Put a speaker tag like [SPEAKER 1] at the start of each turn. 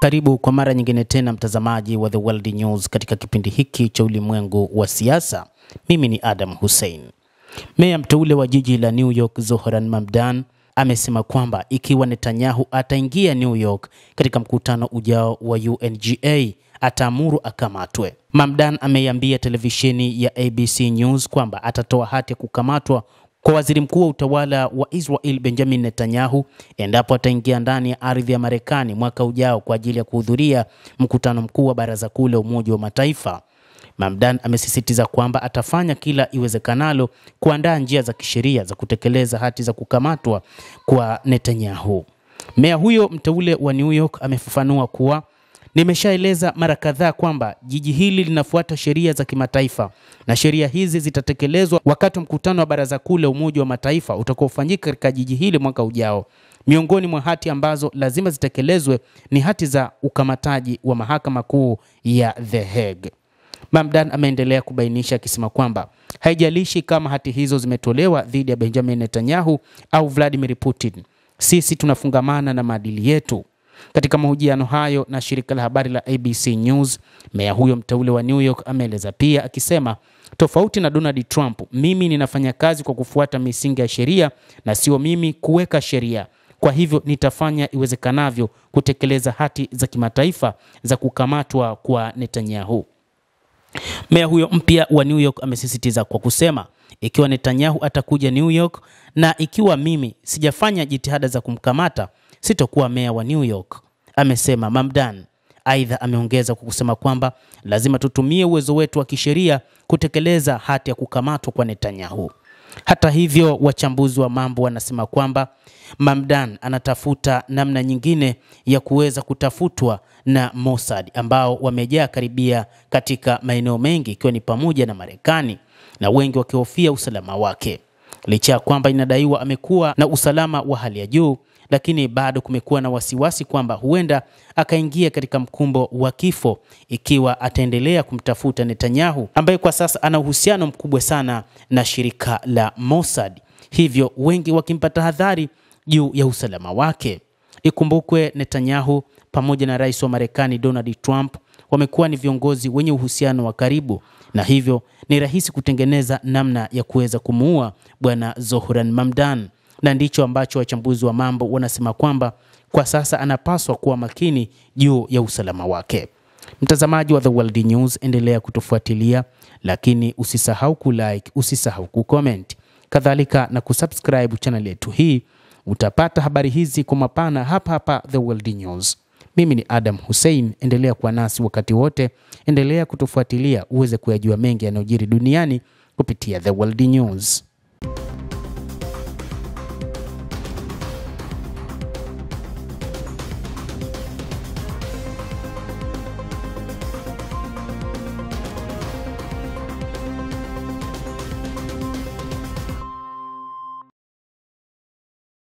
[SPEAKER 1] Karibu kwa mara nyingine tena mtazamaji wa The World News katika kipindi hiki cha ulimwengu wa siasa. Mimi ni Adam Hussein. Meya mteule wa jiji la New York Zohran Mamdani amesema kwamba ikiwa Netanyahu ataingia New York katika mkutano ujao wa UNGA ataamuru akamatwe. Mamdani ameiambia televisheni ya ABC News kwamba atatoa hati ya kukamatwa kwa waziri mkuu wa utawala wa Israel Benjamin Netanyahu endapo ataingia ndani ya ardhi ya Marekani mwaka ujao kwa ajili ya kuhudhuria mkutano mkuu wa Baraza Kuu la Umoja wa Mataifa. Mamdani amesisitiza kwamba atafanya kila iwezekanalo kuandaa njia za kisheria za kutekeleza hati za kukamatwa kwa Netanyahu. Meya huyo mteule wa New York amefafanua kuwa nimeshaeleza mara kadhaa kwamba jiji hili linafuata sheria za kimataifa na sheria hizi zitatekelezwa wakati wa mkutano wa Baraza Kuu la Umoja wa Mataifa utakaofanyika katika jiji hili mwaka ujao. Miongoni mwa hati ambazo lazima zitekelezwe ni hati za ukamataji wa Mahakama Kuu ya The Hague. Mamdani ameendelea kubainisha akisema kwamba haijalishi kama hati hizo zimetolewa dhidi ya Benjamin Netanyahu au Vladimir Putin, sisi tunafungamana na maadili yetu. Katika mahojiano hayo na shirika la habari la ABC News, meya huyo mteule wa New York ameeleza pia akisema, tofauti na Donald Trump, mimi ninafanya kazi kwa kufuata misingi ya sheria na sio mimi kuweka sheria. Kwa hivyo nitafanya iwezekanavyo kutekeleza hati za kimataifa za kukamatwa kwa Netanyahu. Meya huyo mpya wa New York amesisitiza kwa kusema, ikiwa Netanyahu atakuja New York na ikiwa mimi sijafanya jitihada za kumkamata, sitakuwa meya wa New York, amesema Mamdani. Aidha ameongeza kwa kusema kwamba lazima tutumie uwezo wetu wa kisheria kutekeleza hati ya kukamatwa kwa Netanyahu. Hata hivyo, wachambuzi wa mambo wanasema kwamba Mamdani anatafuta namna nyingine ya kuweza kutafutwa na Mossad ambao wamejaa karibia katika maeneo mengi ikiwa ni pamoja na Marekani, na wengi wakihofia usalama wake. Licha kwamba inadaiwa amekuwa na usalama wa hali ya juu, lakini bado kumekuwa na wasiwasi kwamba huenda akaingia katika mkumbo wa kifo ikiwa ataendelea kumtafuta Netanyahu ambaye kwa sasa ana uhusiano mkubwa sana na shirika la Mossad, hivyo wengi wakimpa tahadhari juu ya usalama wake. Ikumbukwe Netanyahu pamoja na rais wa Marekani Donald Trump wamekuwa ni viongozi wenye uhusiano wa karibu, na hivyo ni rahisi kutengeneza namna ya kuweza kumuua bwana Zohran Mamdani, na ndicho ambacho wachambuzi wa mambo wanasema kwamba kwa sasa anapaswa kuwa makini juu ya usalama wake. Mtazamaji wa The World News, endelea kutufuatilia, lakini usisahau kulike, usisahau kucomment, kadhalika na kusubscribe channel yetu hii. Utapata habari hizi kwa mapana hapa The World News. Mimi ni Adam Hussein, endelea kuwa nasi wakati wote, endelea kutufuatilia uweze kuyajua mengi yanayojiri duniani kupitia The World News.